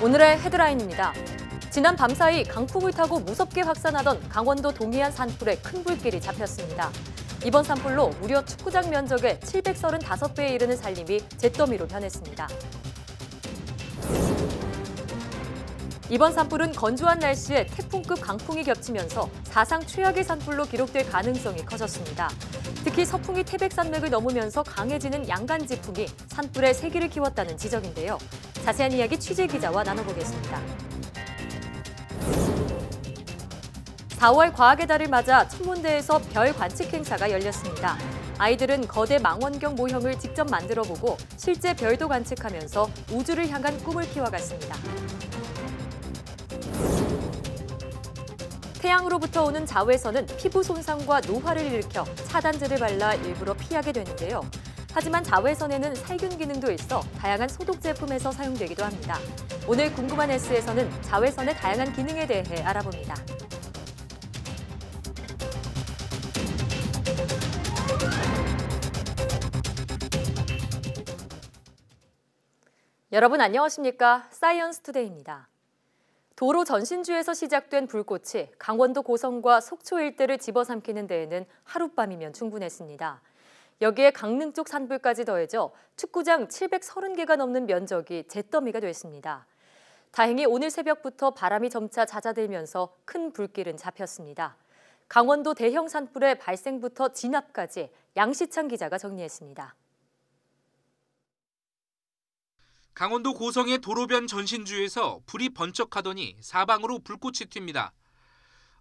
오늘의 헤드라인입니다. 지난 밤사이 강풍을 타고 무섭게 확산하던 강원도 동해안 산불에 큰 불길이 잡혔습니다. 이번 산불로 무려 축구장 면적의 735배에 이르는 산림이 잿더미로 변했습니다. 이번 산불은 건조한 날씨에 태풍급 강풍이 겹치면서 사상 최악의 산불로 기록될 가능성이 커졌습니다. 특히 서풍이 태백산맥을 넘으면서 강해지는 양간지풍이 산불의 세기를 키웠다는 지적인데요. 자세한 이야기 취재 기자와 나눠보겠습니다. 4월 과학의 달을 맞아 천문대에서 별 관측 행사가 열렸습니다. 아이들은 거대 망원경 모형을 직접 만들어보고 실제 별도 관측하면서 우주를 향한 꿈을 키워갔습니다. 태양으로부터 오는 자외선은 피부 손상과 노화를 일으켜 차단제를 발라 일부러 피하게 되는데요. 하지만 자외선에는 살균 기능도 있어 다양한 소독 제품에서 사용되기도 합니다. 오늘 궁금한 S에서는 자외선의 다양한 기능에 대해 알아봅니다. 여러분 안녕하십니까? 사이언스 투데이입니다. 도로 전신주에서 시작된 불꽃이 강원도 고성과 속초 일대를 집어삼키는 데에는 하룻밤이면 충분했습니다. 여기에 강릉 쪽 산불까지 더해져 축구장 730개가 넘는 면적이 잿더미가 됐습니다. 다행히 오늘 새벽부터 바람이 점차 잦아들면서 큰 불길은 잡혔습니다. 강원도 대형 산불의 발생부터 진압까지 양시창 기자가 정리했습니다. 강원도 고성의 도로변 전신주에서 불이 번쩍하더니 사방으로 불꽃이 튑니다.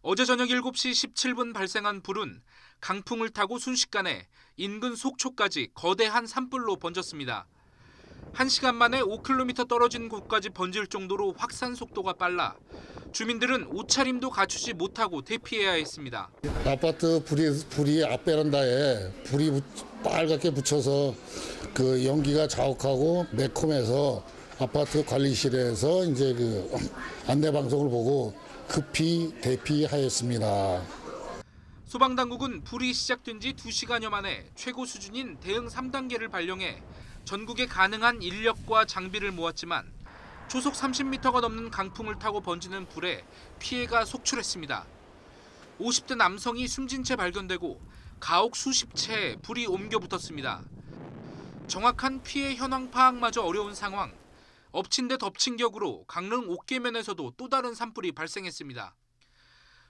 어제 저녁 7시 17분 발생한 불은 강풍을 타고 순식간에 인근 속초까지 거대한 산불로 번졌습니다. 1시간 만에 5km 떨어진 곳까지 번질 정도로 확산 속도가 빨라 주민들은 옷차림도 갖추지 못하고 대피해야 했습니다. 아파트 불이 앞베란다에 불이 빨갛게 붙여서 그 연기가 자욱하고 매콤해서 아파트 관리실에서 이제 그 안내 방송을 보고 급히 대피하였습니다. 소방당국은 불이 시작된 지 2시간여 만에 최고 수준인 대응 3단계를 발령해 전국에 가능한 인력과 장비를 모았지만 초속 30m가 넘는 강풍을 타고 번지는 불에 피해가 속출했습니다. 50대 남성이 숨진 채 발견되고 가옥 수십 채에 불이 옮겨 붙었습니다. 정확한 피해 현황 파악마저 어려운 상황. 엎친 데 덮친 격으로 강릉 옥계면에서도 또 다른 산불이 발생했습니다.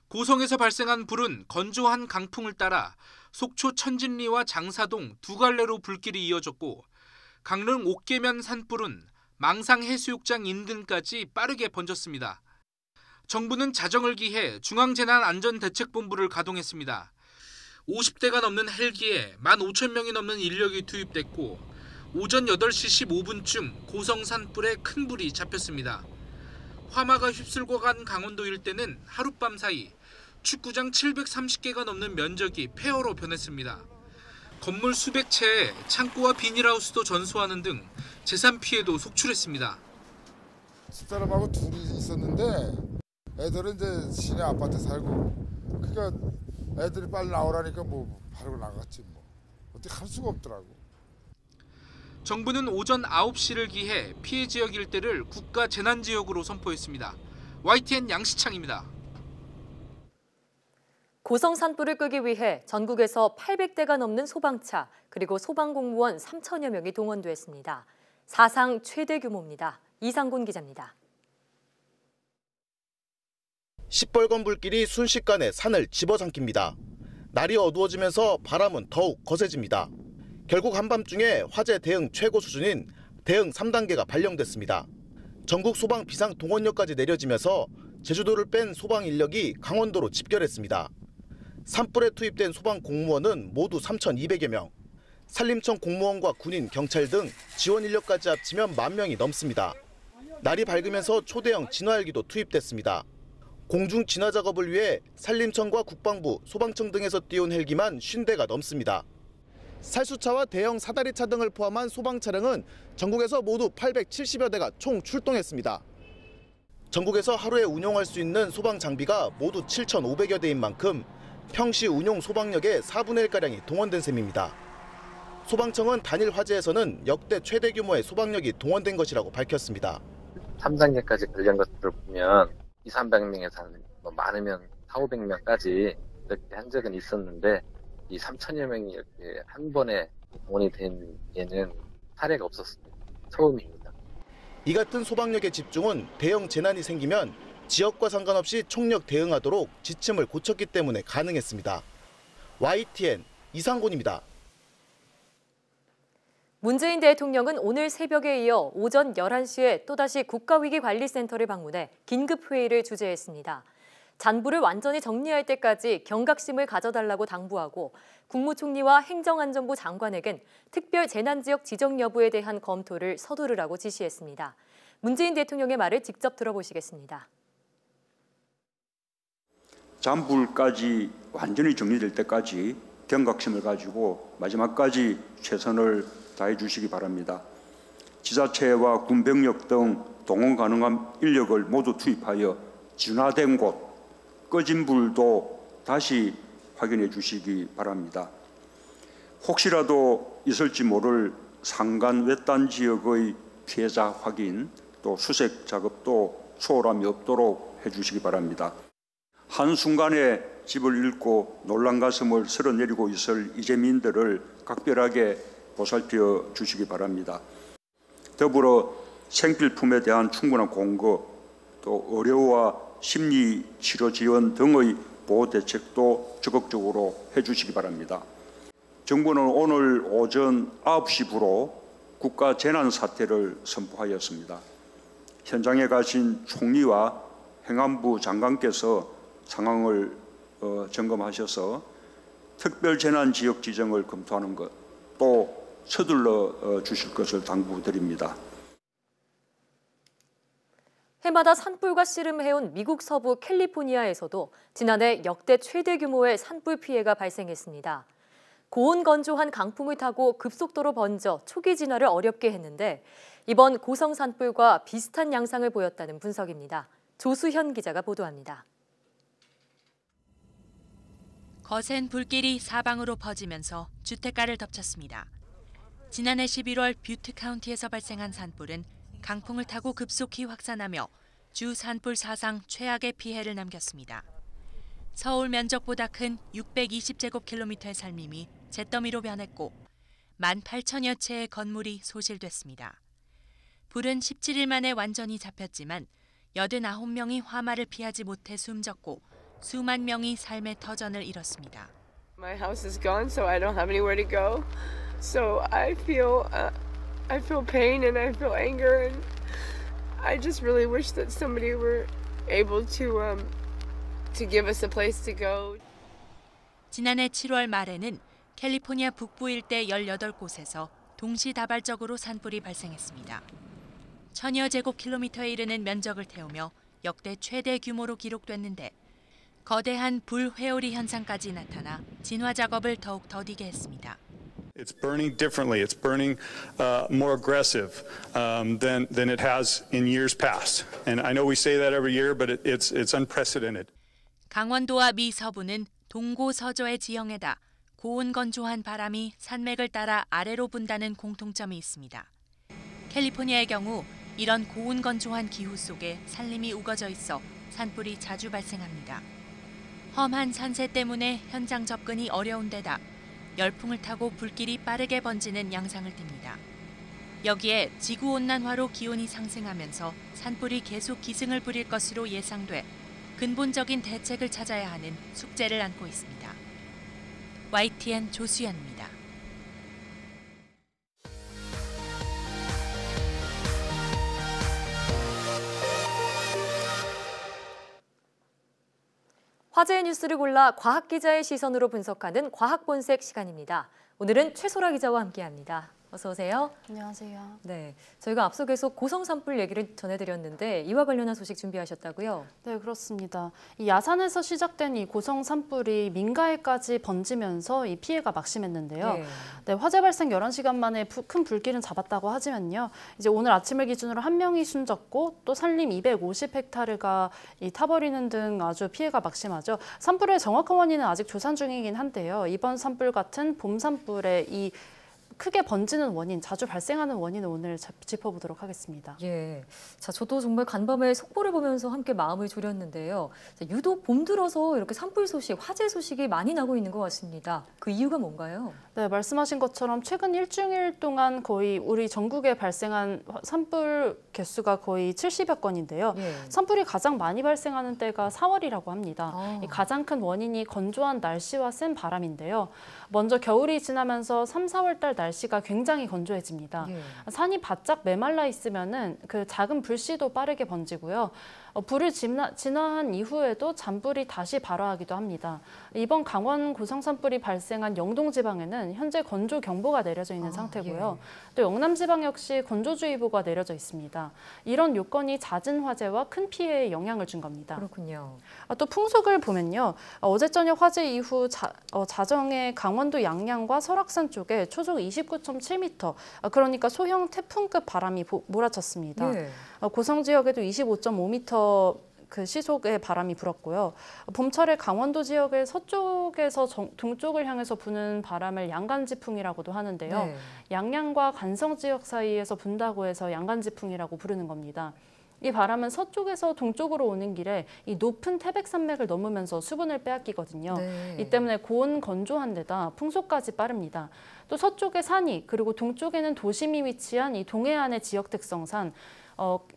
고성에서 발생한 불은 건조한 강풍을 따라 속초 천진리와 장사동 두 갈래로 불길이 이어졌고 강릉 옥계면 산불은 망상 해수욕장 인근까지 빠르게 번졌습니다. 정부는 자정을 기해 중앙재난안전대책본부를 가동했습니다. 50대가 넘는 헬기에 15,000명이 넘는 인력이 투입됐고 오전 8시 15분쯤 고성 산불에 큰 불이 잡혔습니다. 화마가 휩쓸고 간 강원도 일대는 하룻밤 사이 축구장 730개가 넘는 면적이 폐허로 변했습니다. 건물 수백 채에 창고와 비닐하우스도 전소하는 등 재산 피해도 속출했습니다. 집사람하고 둘이 있었는데 애들은 이제 시내 아파트 살고 그러니까 애들이 빨리 나오라니까 뭐 바로 나갔지 뭐 어떻게 할 수가 없더라고. 정부는 오전 9시를 기해 피해 지역 일대를 국가 재난지역으로 선포했습니다. YTN 양시창입니다. 고성 산불을 끄기 위해 전국에서 800대가 넘는 소방차 그리고 소방공무원 3천여 명이 동원됐습니다. 사상 최대 규모입니다. 이상곤 기자입니다. 시뻘건 불길이 순식간에 산을 집어삼킵니다. 날이 어두워지면서 바람은 더욱 거세집니다. 결국 한밤중에 화재 대응 최고 수준인 대응 3단계가 발령됐습니다. 전국 소방 비상 동원령까지 내려지면서 제주도를 뺀 소방 인력이 강원도로 집결했습니다. 산불에 투입된 소방 공무원은 모두 3,200여 명. 산림청 공무원과 군인, 경찰 등 지원 인력까지 합치면 10,000명이 넘습니다. 날이 밝으면서 초대형 진화헬기도 투입됐습니다. 공중 진화 작업을 위해 산림청과 국방부, 소방청 등에서 띄운 헬기만 50대가 넘습니다. 살수차와 대형 사다리차 등을 포함한 소방 차량은 전국에서 모두 870여 대가 총 출동했습니다. 전국에서 하루에 운용할 수 있는 소방 장비가 모두 7,500여 대인 만큼 평시 운용 소방력의 4분의 1가량이 동원된 셈입니다. 소방청은 단일 화재에서는 역대 최대 규모의 소방력이 동원된 것이라고 밝혔습니다. 3단계까지 관련 것들을 보면 200~300명에서 뭐 많으면 400~500명까지 이렇게 한 적은 있었는데 이 3,000여 명이 이렇게 한 번에 동원이 된 예는 사례가 없었습니다. 처음입니다. 이 같은 소방력의 집중은 대형 재난이 생기면 지역과 상관없이 총력 대응하도록 지침을 고쳤기 때문에 가능했습니다. YTN 이상곤입니다. 문재인 대통령은 오늘 새벽에 이어 오전 11시에 또다시 국가위기관리센터를 방문해 긴급회의를 주재했습니다. 잔부를 완전히 정리할 때까지 경각심을 가져달라고 당부하고 국무총리와 행정안전부 장관에겐 특별 재난지역 지정 여부에 대한 검토를 서두르라고 지시했습니다. 문재인 대통령의 말을 직접 들어보시겠습니다. 잔불까지 완전히 정리될 때까지 경각심을 가지고 마지막까지 최선을 다해 주시기 바랍니다. 지자체와 군병력 등 동원 가능한 인력을 모두 투입하여 진화된 곳, 꺼진 불도 다시 확인해 주시기 바랍니다. 혹시라도 있을지 모를 상간 외딴 지역의 피해자 확인, 또 수색 작업도 소홀함이 없도록 해주시기 바랍니다. 한순간에 집을 잃고 놀란 가슴을 쓸어내리고 있을 이재민들을 각별하게 보살펴 주시기 바랍니다. 더불어 생필품에 대한 충분한 공급, 또 의료와 심리 치료 지원 등의 보호 대책도 적극적으로 해주시기 바랍니다. 정부는 오늘 오전 9시부로 국가 재난 사태를 선포하였습니다. 현장에 가신 총리와 행안부 장관께서 상황을 점검하셔서 특별 재난 지역 지정을 검토하는 것, 또 서둘러 주실 것을 당부드립니다. 해마다 산불과 씨름해온 미국 서부 캘리포니아에서도 지난해 역대 최대 규모의 산불 피해가 발생했습니다. 고온 건조한 강풍을 타고 급속도로 번져 초기 진화를 어렵게 했는데 이번 고성 산불과 비슷한 양상을 보였다는 분석입니다. 조수현 기자가 보도합니다. 거센 불길이 사방으로 퍼지면서 주택가를 덮쳤습니다. 지난해 11월 뷰트 카운티에서 발생한 산불은 강풍을 타고 급속히 확산하며 주 산불 사상 최악의 피해를 남겼습니다. 서울 면적보다 큰 620제곱킬로미터의 산림이 잿더미로 변했고 18,000여 채의 건물이 소실됐습니다. 불은 17일 만에 완전히 잡혔지만 89명이 화마를 피하지 못해 숨졌고 수만 명이 삶의 터전을 잃었습니다. My house is gone, so I don't have anywhere to go. So I feel pain and I feel anger, and I just really wish that somebody were able to give us a place to go. 지난해 7월 말에는 캘리포니아 북부 일대 18곳에서 동시다발적으로 산불이 발생했습니다. 1000여 제곱킬로미터에 이르는 면적을 태우며 역대 최대 규모로 기록됐는데 거대한 불 회오리 현상까지 나타나 진화 작업을 더욱 더디게 했습니다. It's burning differently. It's burning more aggressive than it has in years past. And I know we say that every year, but it's unprecedented. 강원도와 미 서부는 동고서저의 지형에다 고온 건조한 바람이 산맥을 따라 아래로 분다는 공통점이 있습니다. 캘리포니아의 경우 이런 고온 건조한 기후 속에 산림이 우거져 있어 산불이 자주 발생합니다. 험한 산세 때문에 현장 접근이 어려운 데다 열풍을 타고 불길이 빠르게 번지는 양상을 띱니다. 여기에 지구온난화로 기온이 상승하면서 산불이 계속 기승을 부릴 것으로 예상돼 근본적인 대책을 찾아야 하는 숙제를 안고 있습니다. YTN 조수연입니다. 화제의 뉴스를 골라 과학 기자의 시선으로 분석하는 과학 본색 시간입니다. 오늘은 최소라 기자와 함께합니다. 어서 오세요. 안녕하세요. 네, 저희가 앞서 계속 고성 산불 얘기를 전해드렸는데 이와 관련한 소식 준비하셨다고요? 네, 그렇습니다. 이 야산에서 시작된 이 고성 산불이 민가에까지 번지면서 이 피해가 막심했는데요. 네, 화재 발생 11시간 만에 큰 불길은 잡았다고 하지만요. 이제 오늘 아침을 기준으로 1명이 숨졌고 또 산림 250헥타르가 타버리는 등 아주 피해가 막심하죠. 산불의 정확한 원인은 아직 조사 중이긴 한데요. 이번 산불 같은 봄 산불의 이 크게 번지는 원인, 자주 발생하는 원인을 오늘 짚어보도록 하겠습니다. 예, 자 저도 정말 간밤에 속보를 보면서 함께 마음을 졸였는데요. 자, 유독 봄 들어서 이렇게 산불 소식, 화재 소식이 많이 나고 있는 것 같습니다. 그 이유가 뭔가요? 네, 말씀하신 것처럼 최근 일주일 동안 거의 우리 전국에 발생한 산불 개수가 거의 70여 건인데요. 예. 산불이 가장 많이 발생하는 때가 4월이라고 합니다. 이 가장 큰 원인이 건조한 날씨와 센 바람인데요. 먼저 겨울이 지나면서 3, 4월 달 날씨가 굉장히 건조해집니다. 예. 산이 바짝 메말라 있으면은 그 작은 불씨도 빠르게 번지고요. 불을 진화한 이후에도 잔불이 다시 발화하기도 합니다. 이번 강원 고성 산불이 발생한 영동 지방에는 현재 건조 경보가 내려져 있는 상태고요. 예. 또 영남 지방 역시 건조주의보가 내려져 있습니다. 이런 요건이 잦은 화재와 큰 피해에 영향을 준 겁니다. 그렇군요. 또 풍속을 보면요. 어제 저녁 화재 이후 자정에 강원도 양양과 설악산 쪽에 초속 29.7m, 그러니까 소형 태풍급 바람이 몰아쳤습니다. 예. 고성 지역에도 25m 그 시속의 바람이 불었고요. 봄철에 강원도 지역의 서쪽에서 동쪽을 향해서 부는 바람을 양간지풍이라고도 하는데요. 네. 양양과 간성 지역 사이에서 분다고 해서 양간지풍이라고 부르는 겁니다. 이 바람은 서쪽에서 동쪽으로 오는 길에 이 높은 태백산맥을 넘으면서 수분을 빼앗기거든요. 네. 이 때문에 고온 건조한 데다 풍속까지 빠릅니다. 또 서쪽에 산이 그리고 동쪽에는 도심이 위치한 이 동해안의 지역 특성산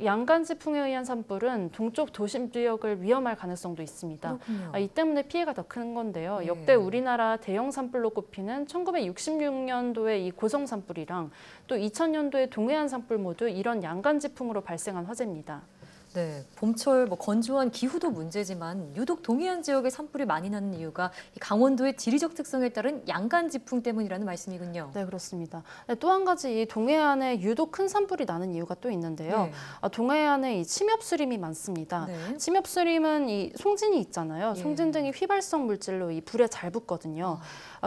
양간지풍에 의한 산불은 동쪽 도심 지역을 위험할 가능성도 있습니다. 이 때문에 피해가 더 큰 건데요. 네. 역대 우리나라 대형 산불로 꼽히는 1966년도의 이 고성 산불이랑 또 2000년도의 동해안 산불 모두 이런 양간지풍으로 발생한 화재입니다. 네, 봄철 건조한 기후도 문제지만 유독 동해안 지역에 산불이 많이 나는 이유가 이 강원도의 지리적 특성에 따른 양간지풍 때문이라는 말씀이군요. 네, 그렇습니다. 네, 또 한 가지 이 동해안에 유독 큰 산불이 나는 이유가 또 있는데요. 네. 동해안에 이 침엽수림이 많습니다. 네. 침엽수림은 이 송진이 있잖아요. 예. 송진 등이 휘발성 물질로 이 불에 잘 붙거든요.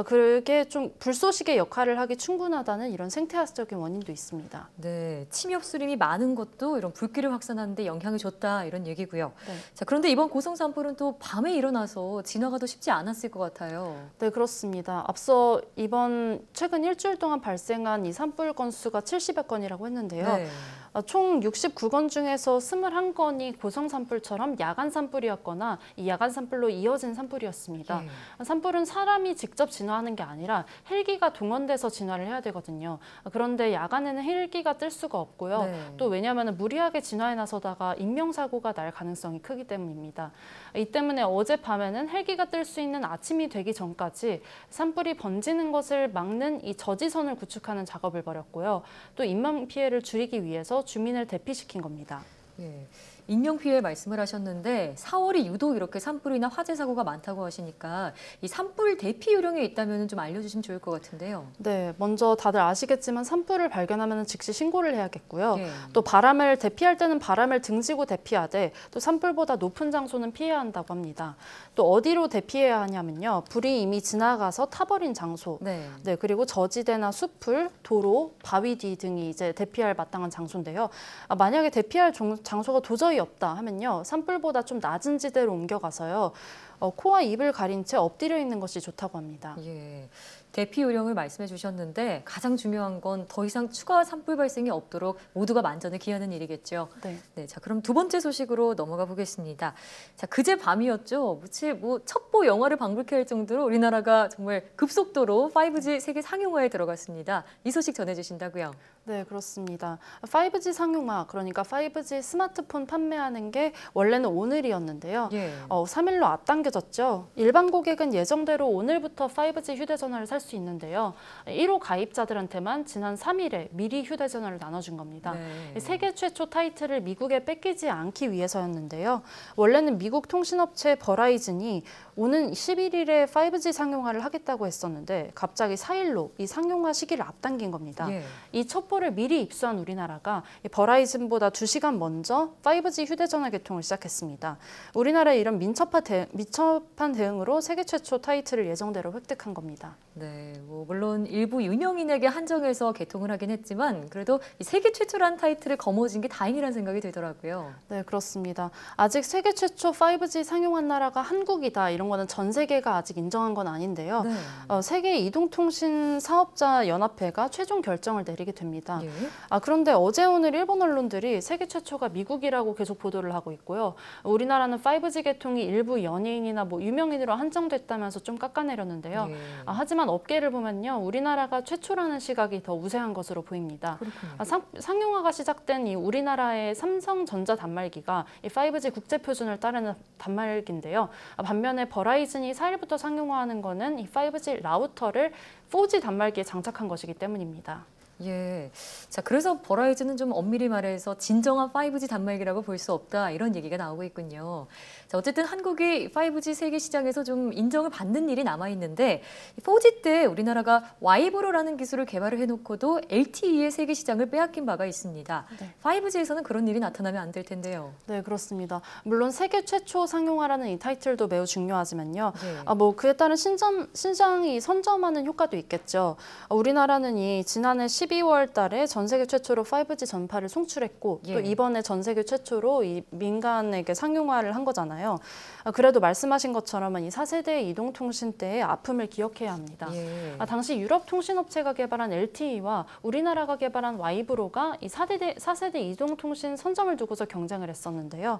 그게 좀 불쏘시개 역할을 하기 충분하다는 이런 생태학적인 원인도 있습니다. 네, 침엽수림이 많은 것도 이런 불길을 확산하는 데 영향을 줬다 이런 얘기고요. 네. 자, 그런데 이번 고성 산불은 또 밤에 일어나서 진화가 쉽지 않았을 것 같아요. 네, 그렇습니다. 앞서 이번 최근 일주일 동안 발생한 이 산불 건수가 70여 건이라고 했는데요. 네. 총 69건 중에서 21건이 고성 산불처럼 야간 산불이었거나 이 야간 산불로 이어진 산불이었습니다. 산불은 사람이 직접 진화하는 게 아니라 헬기가 동원돼서 진화를 해야 되거든요. 그런데 야간에는 헬기가 뜰 수가 없고요. 네. 또 왜냐하면 무리하게 진화에 나서다가 인명사고가 날 가능성이 크기 때문입니다. 이 때문에 어젯밤에는 헬기가 뜰 수 있는 아침이 되기 전까지 산불이 번지는 것을 막는 이 저지선을 구축하는 작업을 벌였고요. 또 인명 피해를 줄이기 위해서 주민을 대피시킨 겁니다. 예. 인명피해 말씀을 하셨는데 4월이 유독 이렇게 산불이나 화재 사고가 많다고 하시니까 이 산불 대피 요령이 있다면 좀 알려주시면 좋을 것 같은데요. 네, 먼저 다들 아시겠지만 산불을 발견하면 즉시 신고를 해야겠고요. 예. 또 바람을 대피할 때는 바람을 등지고 대피하되 또 산불보다 높은 장소는 피해야 한다고 합니다. 또 어디로 대피해야 하냐면요. 불이 이미 지나가서 타버린 장소, 네. 네, 그리고 저지대나 숲을, 도로, 바위 뒤 등이 이제 대피할 마땅한 장소인데요. 만약에 대피할 장소가 도저히 없다 하면요. 산불보다 좀 낮은 지대로 옮겨가서요. 코와 입을 가린 채 엎드려 있는 것이 좋다고 합니다. 예. 대피 요령을 말씀해 주셨는데 가장 중요한 건 더 이상 추가 산불 발생이 없도록 모두가 만전을 기하는 일이겠죠. 네. 네, 자 그럼 두 번째 소식으로 넘어가 보겠습니다. 자 그제 밤이었죠. 마치 첩보 영화를 방불케 할 정도로 우리나라가 정말 급속도로 5G 세계 상용화에 들어갔습니다. 이 소식 전해주신다고요? 네, 그렇습니다. 5G 상용화, 그러니까 5G 스마트폰 판매하는 게 원래는 오늘이었는데요. 예. 3일로 앞당겨졌죠. 일반 고객은 예정대로 오늘부터 5G 휴대전화를 살 수 있는데요. 1호 가입자들한테만 지난 3일에 미리 휴대전화를 나눠준 겁니다. 네. 세계 최초 타이틀을 미국에 뺏기지 않기 위해서였는데요. 원래는 미국 통신업체 버라이즌이 오는 11일에 5G 상용화를 하겠다고 했었는데 갑자기 4일로 이 상용화 시기를 앞당긴 겁니다. 예. 이 첩보를 미리 입수한 우리나라가 버라이즌보다 2시간 먼저 5G 휴대전화 개통을 시작했습니다. 우리나라의 이런 민첩한 대응으로 세계 최초 타이틀을 예정대로 획득한 겁니다. 네. 네, 뭐 물론 일부 유명인에게 한정해서 개통을 하긴 했지만 그래도 이 세계 최초라는 타이틀을 거머쥔 게 다행이라는 생각이 들더라고요. 네, 그렇습니다. 아직 세계 최초 5G 상용한 나라가 한국이다 이런 거는 전 세계가 아직 인정한 건 아닌데요. 네. 세계 이동통신 사업자 연합회가 최종 결정을 내리게 됩니다. 예. 그런데 어제 오늘 일본 언론들이 세계 최초가 미국이라고 계속 보도를 하고 있고요. 우리나라는 5G 개통이 일부 연예인이나 뭐 유명인으로 한정됐다면서 좀 깎아내렸는데요. 예. 하지만 업계를 보면요, 우리나라가 최초라는 시각이 더 우세한 것으로 보입니다. 상용화가 시작된 이 우리나라의 삼성전자 단말기가 이 5G 국제 표준을 따르는 단말기인데요. 반면에 버라이즌이 4일부터 상용화하는 거는 이 5G 라우터를 4G 단말기에 장착한 것이기 때문입니다. 예. 자, 그래서 버라이즌은 좀 엄밀히 말해서 진정한 5G 단말기라고 볼 수 없다 이런 얘기가 나오고 있군요. 자, 어쨌든 한국이 5G 세계 시장에서 좀 인정을 받는 일이 남아 있는데 4G 때 우리나라가 와이브로라는 기술을 개발을 해놓고도 LTE의 세계 시장을 빼앗긴 바가 있습니다. 네. 5G에서는 그런 일이 나타나면 안 될 텐데요. 네, 그렇습니다. 물론 세계 최초 상용화라는 이 타이틀도 매우 중요하지만요. 네. 뭐 그에 따른 신장이 선점하는 효과도 있겠죠. 우리나라는 이 지난해 12월 달에 전 세계 최초로 5G 전파를 송출했고 또 이번에 전 세계 최초로 이 민간에게 상용화를 한 거잖아요. 그래도 말씀하신 것처럼 이 4세대 이동통신 때의 아픔을 기억해야 합니다. 당시 유럽 통신업체가 개발한 LTE와 우리나라가 개발한 와이브로가 이 4세대 이동통신 선점을 두고서 경쟁을 했었는데요.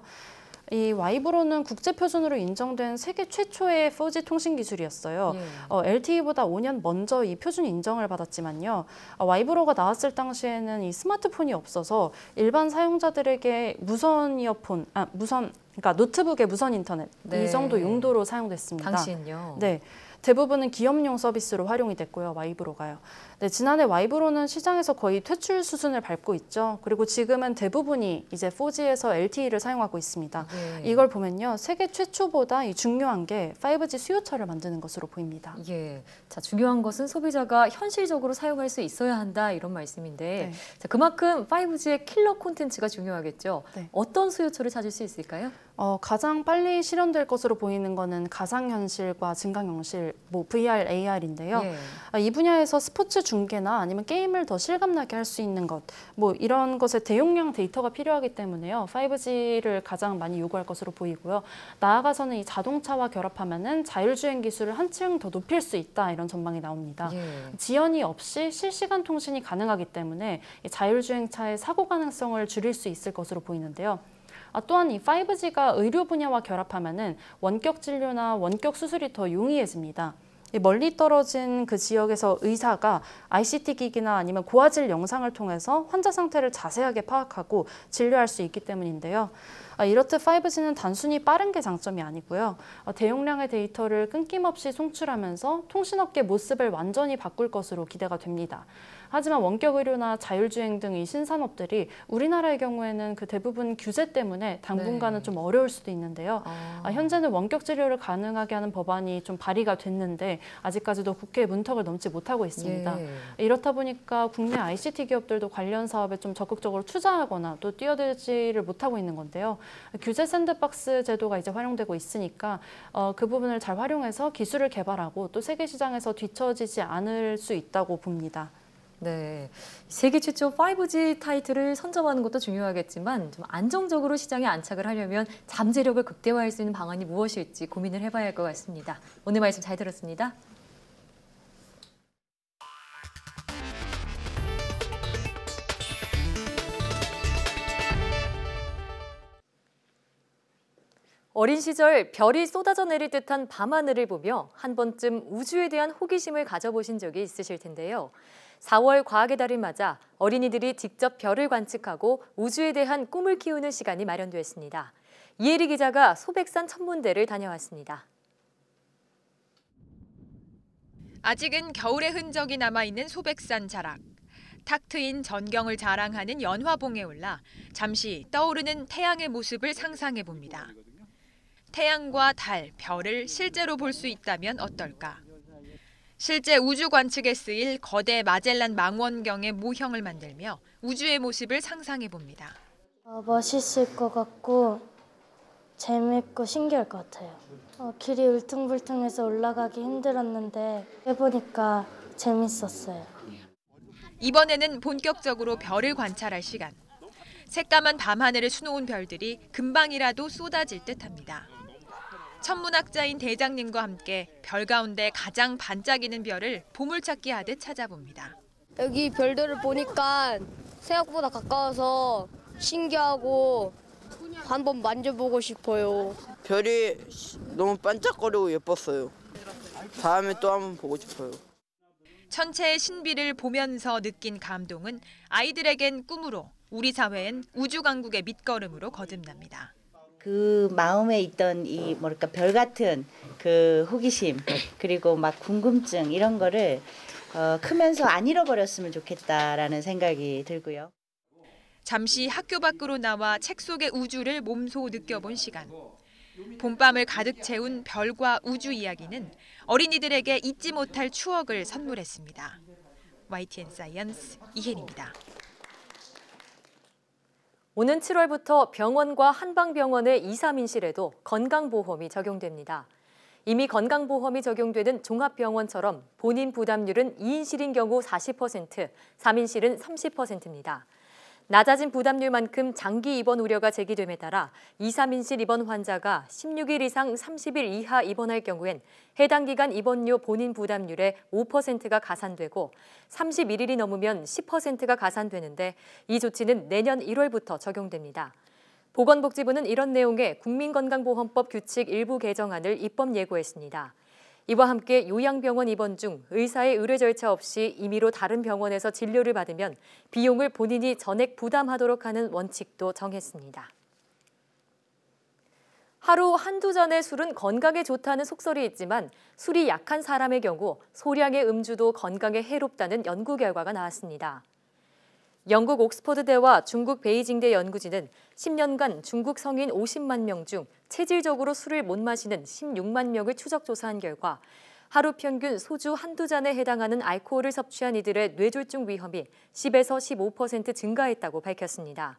이 와이브로는 국제 표준으로 인정된 세계 최초의 4G 통신 기술이었어요. LTE보다 5년 먼저 이 표준 인정을 받았지만요. 와이브로가 나왔을 당시에는 이 스마트폰이 없어서 일반 사용자들에게 무선 이어폰, 그러니까 노트북의 무선 인터넷 이 정도 용도로 사용됐습니다. 당시엔요. 네. 대부분은 기업용 서비스로 활용이 됐고요, 와이브로가요. 네, 지난해 와이브로는 시장에서 거의 퇴출 수준을 밟고 있죠. 그리고 지금은 대부분이 이제 4G에서 LTE를 사용하고 있습니다. 이걸 보면요, 세계 최초보다 이 중요한 게 5G 수요처를 만드는 것으로 보입니다. 예, 자, 중요한 것은 소비자가 현실적으로 사용할 수 있어야 한다 이런 말씀인데 자, 그만큼 5G의 킬러 콘텐츠가 중요하겠죠. 어떤 수요처를 찾을 수 있을까요? 가장 빨리 실현될 것으로 보이는 거는 가상현실과 증강현실, 뭐 VR, AR인데요. 이 분야에서 스포츠 중계나 아니면 게임을 더 실감나게 할 수 있는 것, 뭐 이런 것에 대용량 데이터가 필요하기 때문에요. 5G를 가장 많이 요구할 것으로 보이고요. 나아가서는 이 자동차와 결합하면은 자율주행 기술을 한층 더 높일 수 있다 이런 전망이 나옵니다. 지연이 없이 실시간 통신이 가능하기 때문에 이 자율주행차의 사고 가능성을 줄일 수 있을 것으로 보이는데요. 또한 이 5G가 의료 분야와 결합하면은 원격 진료나 원격 수술이 더 용이해집니다. 멀리 떨어진 그 지역에서 의사가 ICT 기기나 아니면 고화질 영상을 통해서 환자 상태를 자세하게 파악하고 진료할 수 있기 때문인데요. 이렇듯 5G는 단순히 빠른 게 장점이 아니고요. 대용량의 데이터를 끊김없이 송출하면서 통신업계 모습을 완전히 바꿀 것으로 기대가 됩니다. 하지만 원격 의료나 자율주행 등 이 신산업들이 우리나라의 경우에는 그 대부분 규제 때문에 당분간은 좀 어려울 수도 있는데요. 현재는 원격 진료를 가능하게 하는 법안이 좀 발의가 됐는데 아직까지도 국회 문턱을 넘지 못하고 있습니다. 이렇다 보니까 국내 ICT 기업들도 관련 사업에 좀 적극적으로 투자하거나 또 뛰어들지를 못하고 있는 건데요. 규제 샌드박스 제도가 이제 활용되고 있으니까 그 부분을 잘 활용해서 기술을 개발하고 또 세계 시장에서 뒤처지지 않을 수 있다고 봅니다. 네, 세계 최초 5G 타이틀을 선점하는 것도 중요하겠지만 좀 안정적으로 시장에 안착을 하려면 잠재력을 극대화할 수 있는 방안이 무엇일지 고민을 해봐야 할 것 같습니다. 오늘 말씀 잘 들었습니다. 어린 시절 별이 쏟아져 내릴 듯한 밤하늘을 보며 한 번쯤 우주에 대한 호기심을 가져보신 적이 있으실 텐데요. 4월 과학의 달을 맞아 어린이들이 직접 별을 관측하고 우주에 대한 꿈을 키우는 시간이 마련되었습니다. 이혜리 기자가 소백산 천문대를 다녀왔습니다. 아직은 겨울의 흔적이 남아있는 소백산 자락. 탁 트인 전경을 자랑하는 연화봉에 올라 잠시 떠오르는 태양의 모습을 상상해봅니다. 태양과 달, 별을 실제로 볼 수 있다면 어떨까? 실제 우주 관측에 쓰일 거대 마젤란 망원경의 모형을 만들며 우주의 모습을 상상해봅니다. 멋있을 것 같고 재밌고 신기할 것 같아요. 길이 울퉁불퉁해서 올라가기 힘들었는데 해보니까 재밌었어요. 이번에는 본격적으로 별을 관찰할 시간. 새까만 밤하늘에 수놓은 별들이 금방이라도 쏟아질 듯합니다. 천문학자인 대장님과 함께 별 가운데 가장 반짝이는 별을 보물찾기 하듯 찾아봅니다. 여기 별들을 보니까 생각보다 가까워서 신기하고 한번 만져보고 싶어요. 별이 너무 반짝거리고 예뻤어요. 다음에 또 한번 보고 싶어요. 천체의 신비를 보면서 느낀 감동은 아이들에겐 꿈으로, 우리 사회엔 우주강국의 밑거름으로 거듭납니다. 그 마음에 있던 이 뭐랄까 별 같은 그 호기심 그리고 막 궁금증 이런 거를 크면서 안 잃어버렸으면 좋겠다라는 생각이 들고요. 잠시 학교 밖으로 나와 책 속의 우주를 몸소 느껴본 시간. 봄밤을 가득 채운 별과 우주 이야기는 어린이들에게 잊지 못할 추억을 선물했습니다. YTN 사이언스 이혜리입니다. 오는 7월부터 병원과 한방병원의 2, 3인실에도 건강보험이 적용됩니다. 이미 건강보험이 적용되는 종합병원처럼 본인 부담률은 2인실인 경우 40%, 3인실은 30%입니다. 낮아진 부담률만큼 장기 입원 우려가 제기됨에 따라 2, 3인실 입원 환자가 16일 이상 30일 이하 입원할 경우엔 해당 기간 입원료 본인 부담률의 5%가 가산되고 31일이 넘으면 10%가 가산되는데 이 조치는 내년 1월부터 적용됩니다. 보건복지부는 이런 내용의 국민건강보험법 규칙 일부 개정안을 입법 예고했습니다. 이와 함께 요양병원 입원 중 의사의 의뢰 절차 없이 임의로 다른 병원에서 진료를 받으면 비용을 본인이 전액 부담하도록 하는 원칙도 정했습니다. 하루 한두 잔의 술은 건강에 좋다는 속설이 있지만 술이 약한 사람의 경우 소량의 음주도 건강에 해롭다는 연구 결과가 나왔습니다. 영국 옥스퍼드대와 중국 베이징대 연구진은 10년간 중국 성인 50만 명 중 체질적으로 술을 못 마시는 16만 명을 추적 조사한 결과 하루 평균 소주 한두 잔에 해당하는 알코올을 섭취한 이들의 뇌졸중 위험이 10에서 15% 증가했다고 밝혔습니다.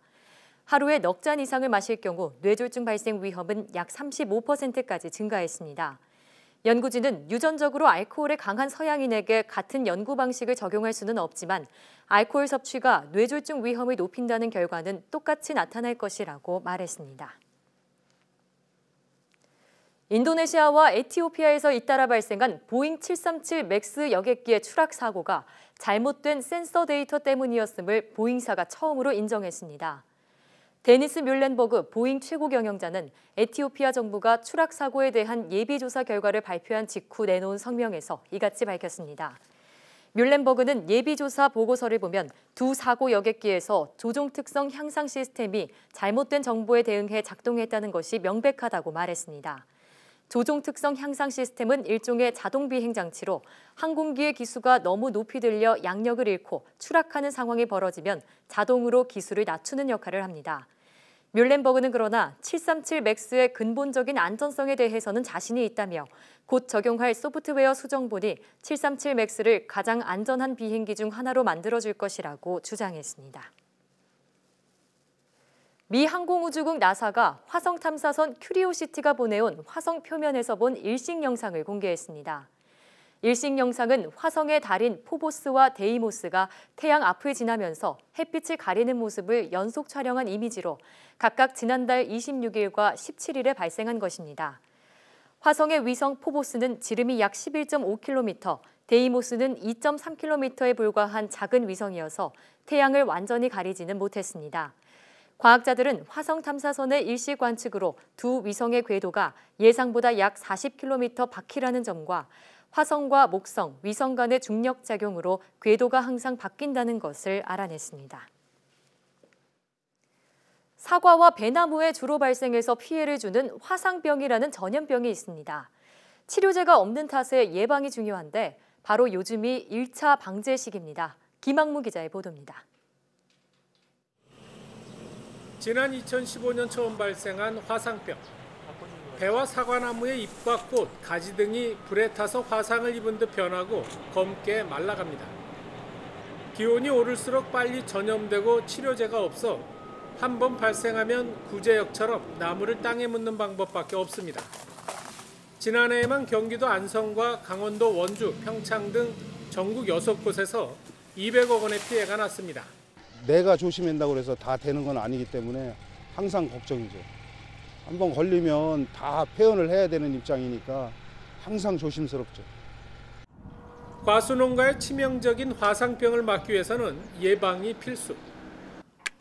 하루에 넉 잔 이상을 마실 경우 뇌졸중 발생 위험은 약 35%까지 증가했습니다. 연구진은 유전적으로 알코올에 강한 서양인에게 같은 연구 방식을 적용할 수는 없지만 알코올 섭취가 뇌졸중 위험을 높인다는 결과는 똑같이 나타날 것이라고 말했습니다. 인도네시아와 에티오피아에서 잇따라 발생한 보잉 737 맥스 여객기의 추락 사고가 잘못된 센서 데이터 때문이었음을 보잉사가 처음으로 인정했습니다. 데니스 뮬렌버그 보잉 최고 경영자는 에티오피아 정부가 추락 사고에 대한 예비조사 결과를 발표한 직후 내놓은 성명에서 이같이 밝혔습니다. 뮬렌버그는 예비조사 보고서를 보면 두 사고 여객기에서 조종 특성 향상 시스템이 잘못된 정보에 대응해 작동했다는 것이 명백하다고 말했습니다. 조종 특성 향상 시스템은 일종의 자동 비행 장치로 항공기의 기수가 너무 높이 들려 양력을 잃고 추락하는 상황이 벌어지면 자동으로 기수를 낮추는 역할을 합니다. 뮬렌버그는 그러나 737 맥스의 근본적인 안전성에 대해서는 자신이 있다며 곧 적용할 소프트웨어 수정본이 737 맥스를 가장 안전한 비행기 중 하나로 만들어줄 것이라고 주장했습니다. 미 항공우주국 나사가 화성 탐사선 큐리오시티가 보내온 화성 표면에서 본 일식 영상을 공개했습니다. 일식 영상은 화성의 달인 포보스와 데이모스가 태양 앞을 지나면서 햇빛을 가리는 모습을 연속 촬영한 이미지로 각각 지난달 26일과 17일에 발생한 것입니다. 화성의 위성 포보스는 지름이 약 11.5km, 데이모스는 2.3km에 불과한 작은 위성이어서 태양을 완전히 가리지는 못했습니다. 과학자들은 화성 탐사선의 일시 관측으로 두 위성의 궤도가 예상보다 약 40km 바퀴라는 점과 화성과 목성, 위성 간의 중력 작용으로 궤도가 항상 바뀐다는 것을 알아냈습니다. 사과와 배나무에 주로 발생해서 피해를 주는 화상병이라는 전염병이 있습니다. 치료제가 없는 탓에 예방이 중요한데 바로 요즘이 1차 방제 시기입니다. 김학무 기자의 보도입니다. 지난 2015년 처음 발생한 화상병. 배와 사과나무의 잎과 꽃, 가지 등이 불에 타서 화상을 입은 듯 변하고 검게 말라갑니다. 기온이 오를수록 빨리 전염되고 치료제가 없어 한 번 발생하면 구제역처럼 나무를 땅에 묻는 방법밖에 없습니다. 지난해에만 경기도 안성과 강원도 원주, 평창 등 전국 6곳에서 200억 원의 피해가 났습니다. 내가 조심한다고 해서 다 되는 건 아니기 때문에 항상 걱정이죠. 한번 걸리면 다 폐원을 해야 되는 입장이니까 항상 조심스럽죠. 과수농가의 치명적인 화상병을 막기 위해서는 예방이 필수.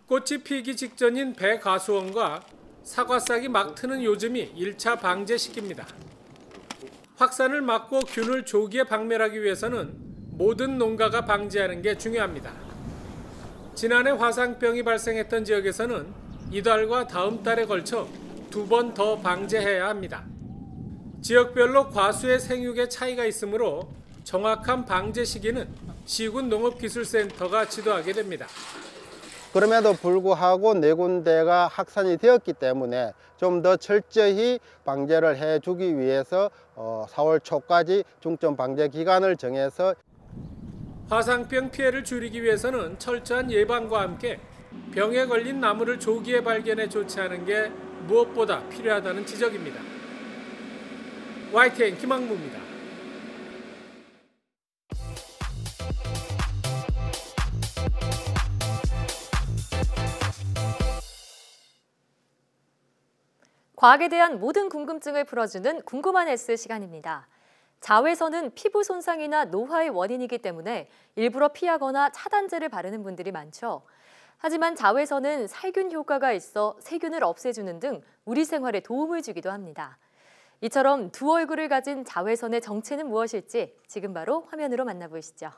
꽃이 피기 직전인 배가수원과 사과싹이 막 트는 요즘이 1차 방제 시기입니다. 확산을 막고 균을 조기에 박멸하기 위해서는 모든 농가가 방제하는 게 중요합니다. 지난해 화상병이 발생했던 지역에서는 이달과 다음 달에 걸쳐 2번 더 방제해야 합니다. 지역별로 과수의 생육의 차이가 있으므로 정확한 방제 시기는 시군 농업기술센터가 지도하게 됩니다. 그럼에도 불구하고 4군데가 확산이 되었기 때문에 좀 더 철저히 방제를 해주기 위해서 4월 초까지 중점 방제 기간을 정해서 화상병 피해를 줄이기 위해서는 철저한 예방과 함께 병에 걸린 나무를 조기에 발견해 조치하는 게 무엇보다 필요하다는 지적입니다. YTN 김학무입니다. 과학에 대한 모든 궁금증을 풀어주는 궁금한 S 시간입니다. 자외선은 피부 손상이나 노화의 원인이기 때문에 일부러 피하거나 차단제를 바르는 분들이 많죠. 하지만 자외선은 살균 효과가 있어 세균을 없애주는 등 우리 생활에 도움을 주기도 합니다. 이처럼 두 얼굴을 가진 자외선의 정체는 무엇일지 지금 바로 화면으로 만나보시죠.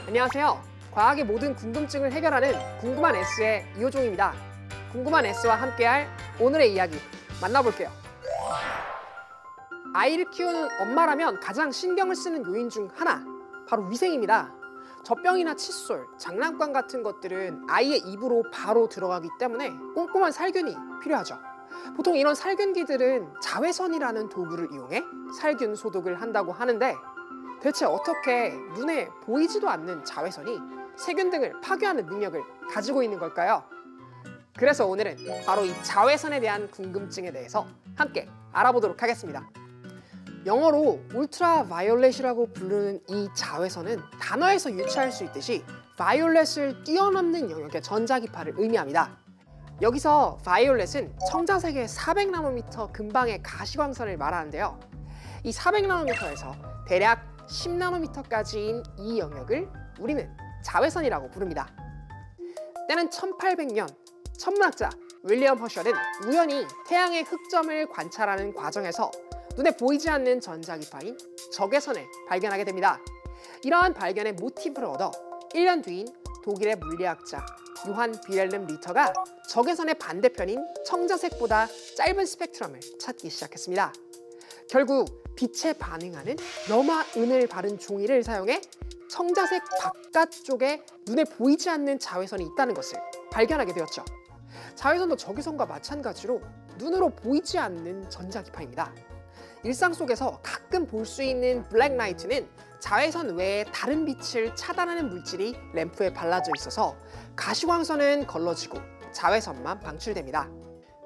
안녕하세요. 과학의 모든 궁금증을 해결하는 궁금한 S의 이호종입니다. 궁금한 S와 함께할 오늘의 이야기 만나볼게요. 아이를 키우는 엄마라면 가장 신경을 쓰는 요인 중 하나, 바로 위생입니다. 젖병이나 칫솔, 장난감 같은 것들은 아이의 입으로 바로 들어가기 때문에 꼼꼼한 살균이 필요하죠. 보통 이런 살균기들은 자외선이라는 도구를 이용해 살균 소독을 한다고 하는데, 대체 어떻게 눈에 보이지도 않는 자외선이 세균 등을 파괴하는 능력을 가지고 있는 걸까요? 그래서 오늘은 바로 이 자외선에 대한 궁금증에 대해서 함께 알아보도록 하겠습니다. 영어로 울트라바이올렛이라고 부르는 이 자외선은 단어에서 유추할 수 있듯이 바이올렛을 뛰어넘는 영역의 전자기파를 의미합니다. 여기서 바이올렛은 청자색의 400나노미터 근방의 가시광선을 말하는데요. 이 400나노미터에서 대략 10나노미터까지인 이 영역을 우리는 자외선이라고 부릅니다. 때는 1800년, 천문학자 윌리엄 허셜은 우연히 태양의 흑점을 관찰하는 과정에서 눈에 보이지 않는 전자기파인 적외선을 발견하게 됩니다. 이러한 발견의 모티브를 얻어 1년 뒤인 독일의 물리학자 요한 빌헬름 리터가 적외선의 반대편인 청자색보다 짧은 스펙트럼을 찾기 시작했습니다. 결국 빛에 반응하는 염화은을 바른 종이를 사용해 청자색 바깥쪽에 눈에 보이지 않는 자외선이 있다는 것을 발견하게 되었죠. 자외선도 적외선과 마찬가지로 눈으로 보이지 않는 전자기파입니다. 일상 속에서 가끔 볼 수 있는 블랙라이트는 자외선 외에 다른 빛을 차단하는 물질이 램프에 발라져 있어서 가시광선은 걸러지고 자외선만 방출됩니다.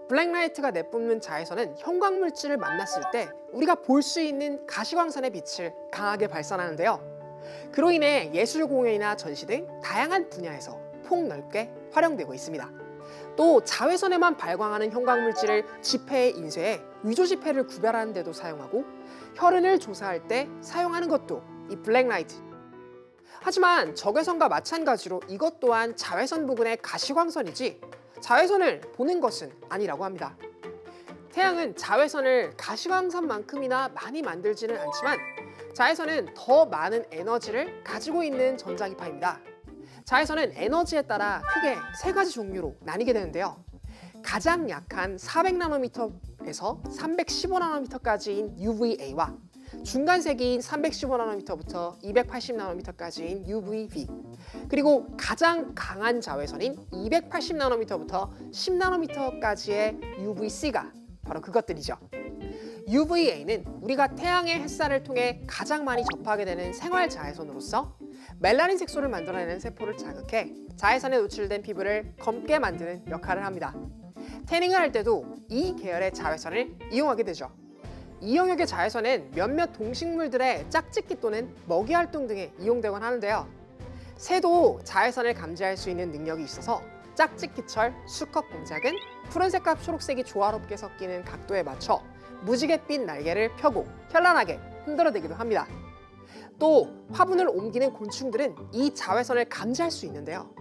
블랙라이트가 내뿜는 자외선은 형광물질을 만났을 때 우리가 볼 수 있는 가시광선의 빛을 강하게 발산하는데요. 그로 인해 예술 공연이나 전시 등 다양한 분야에서 폭넓게 활용되고 있습니다. 또 자외선에만 발광하는 형광물질을 지폐에 인쇄해 위조지폐를 구별하는 데도 사용하고 혈흔을 조사할 때 사용하는 것도 이 블랙라이트. 하지만 적외선과 마찬가지로 이것 또한 자외선 부근의 가시광선이지 자외선을 보는 것은 아니라고 합니다. 태양은 자외선을 가시광선만큼이나 많이 만들지는 않지만 자외선은 더 많은 에너지를 가지고 있는 전자기파입니다. 자외선은 에너지에 따라 크게 3가지 종류로 나뉘게 되는데요. 가장 약한 400나노미터에서 315나노미터까지인 UVA와 중간색인 315나노미터부터 280나노미터까지인 UVB, 그리고 가장 강한 자외선인 280나노미터부터 10나노미터까지의 UVC가 바로 그것들이죠. UVA는 우리가 태양의 햇살을 통해 가장 많이 접하게 되는 생활 자외선으로서 멜라닌 색소를 만들어내는 세포를 자극해 자외선에 노출된 피부를 검게 만드는 역할을 합니다. 태닝을 할 때도 이 계열의 자외선을 이용하게 되죠. 이 영역의 자외선은 몇몇 동식물들의 짝짓기 또는 먹이 활동 등에 이용되곤 하는데요. 새도 자외선을 감지할 수 있는 능력이 있어서 짝짓기철 수컷 공작은 푸른색과 초록색이 조화롭게 섞이는 각도에 맞춰 무지갯빛 날개를 펴고 현란하게 흔들어대기도 합니다. 또 화분을 옮기는 곤충들은 이 자외선을 감지할 수 있는데요.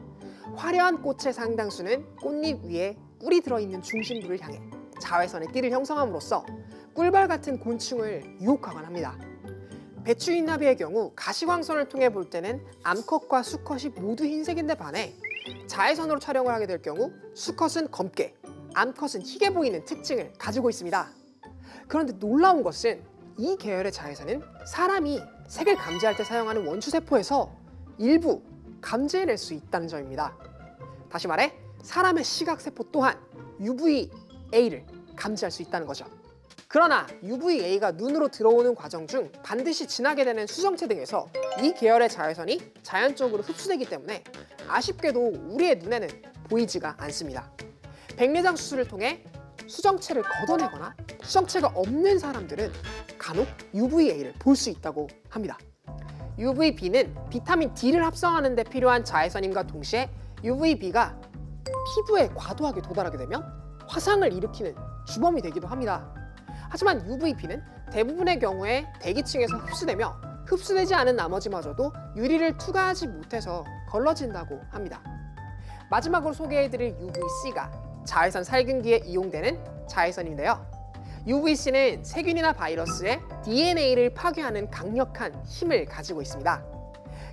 화려한 꽃의 상당수는 꽃잎 위에 꿀이 들어있는 중심부를 향해 자외선의 띠를 형성함으로써 꿀벌 같은 곤충을 유혹하곤 합니다. 배추인나비의 경우 가시광선을 통해 볼 때는 암컷과 수컷이 모두 흰색인데 반해 자외선으로 촬영을 하게 될 경우 수컷은 검게, 암컷은 희게 보이는 특징을 가지고 있습니다. 그런데 놀라운 것은 이 계열의 자외선은 사람이 색을 감지할 때 사용하는 원추세포에서 일부 감지해낼 수 있다는 점입니다. 다시 말해 사람의 시각세포 또한 UVA를 감지할 수 있다는 거죠. 그러나 UVA가 눈으로 들어오는 과정 중 반드시 지나게 되는 수정체 등에서 이 계열의 자외선이 자연적으로 흡수되기 때문에 아쉽게도 우리의 눈에는 보이지가 않습니다. 백내장 수술을 통해 수정체를 걷어내거나 수정체가 없는 사람들은 간혹 UVA를 볼 수 있다고 합니다. UVB는 비타민 D를 합성하는 데 필요한 자외선임과 동시에 UVB가 피부에 과도하게 도달하게 되면 화상을 일으키는 주범이 되기도 합니다. 하지만 UVB는 대부분의 경우에 대기층에서 흡수되며 흡수되지 않은 나머지마저도 유리를 투과하지 못해서 걸러진다고 합니다. 마지막으로 소개해드릴 UVC가 자외선 살균기에 이용되는 자외선인데요. UVC는 세균이나 바이러스의 DNA를 파괴하는 강력한 힘을 가지고 있습니다.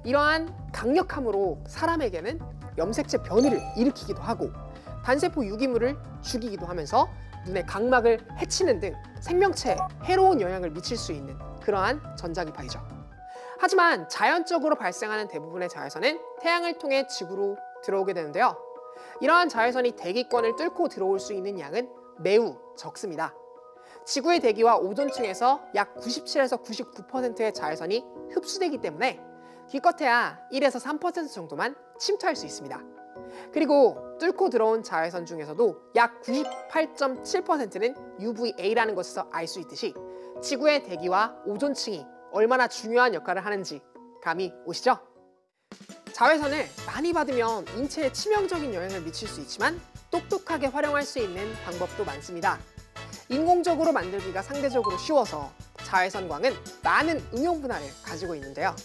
이러한 강력함으로 사람에게는 염색체 변이를 일으키기도 하고 단세포 유기물을 죽이기도 하면서 눈의 각막을 해치는 등 생명체에 해로운 영향을 미칠 수 있는 그러한 전자기파이죠. 하지만 자연적으로 발생하는 대부분의 자외선은 태양을 통해 지구로 들어오게 되는데요. 이러한 자외선이 대기권을 뚫고 들어올 수 있는 양은 매우 적습니다. 지구의 대기와 오존층에서 약 97에서 99%의 자외선이 흡수되기 때문에 기껏해야 1에서 3% 정도만 침투할 수 있습니다. 그리고 뚫고 들어온 자외선 중에서도 약 98.7%는 UVA라는 것에서 알 수 있듯이 지구의 대기와 오존층이 얼마나 중요한 역할을 하는지 감이 오시죠? 자외선을 많이 받으면 인체에 치명적인 영향을 미칠 수 있지만 똑똑하게 활용할 수 있는 방법도 많습니다. 인공적으로 만들기가 상대적으로 쉬워서 자외선광은 많은 응용 분야를 가지고 있는데요.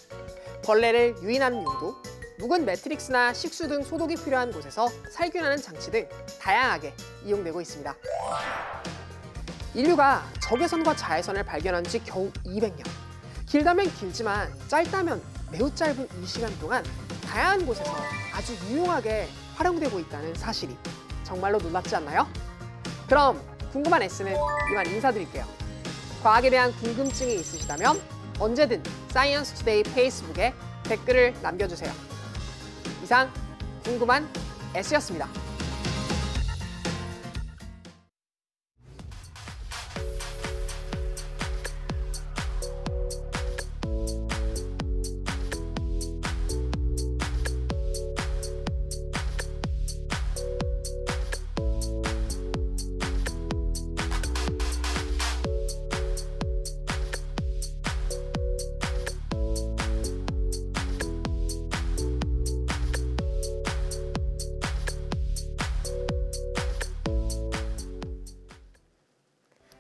벌레를 유인하는 용도, 묵은 매트릭스나 식수 등 소독이 필요한 곳에서 살균하는 장치 등 다양하게 이용되고 있습니다. 인류가 적외선과 자외선을 발견한 지 겨우 200년. 길다면 길지만 짧다면 매우 짧은 이 시간 동안 다양한 곳에서 아주 유용하게 활용되고 있다는 사실이 정말로 놀랍지 않나요? 그럼 궁금한 S는 이만 인사드릴게요. 과학에 대한 궁금증이 있으시다면 언제든 사이언스 투데이 페이스북에 댓글을 남겨주세요. 이상 궁금한 S였습니다.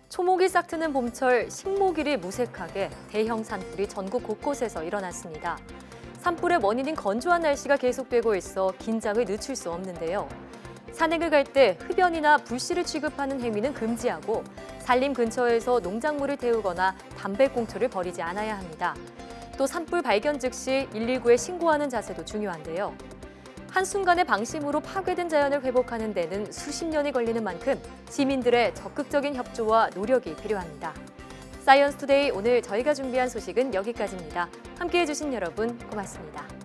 초목이 싹트는 봄철 식목일이 무색하게 대형 산불이 전국 곳곳에서 일어났습니다. 산불의 원인인 건조한 날씨가 계속되고 있어 긴장을 늦출 수 없는데요. 산행을 갈 때 흡연이나 불씨를 취급하는 행위는 금지하고 산림 근처에서 농작물을 태우거나 담배꽁초를 버리지 않아야 합니다. 또 산불 발견 즉시 119에 신고하는 자세도 중요한데요. 한순간의 방심으로 파괴된 자연을 회복하는 데는 수십 년이 걸리는 만큼 시민들의 적극적인 협조와 노력이 필요합니다. 사이언스 투데이 오늘 저희가 준비한 소식은 여기까지입니다. 함께해 주신 여러분 고맙습니다.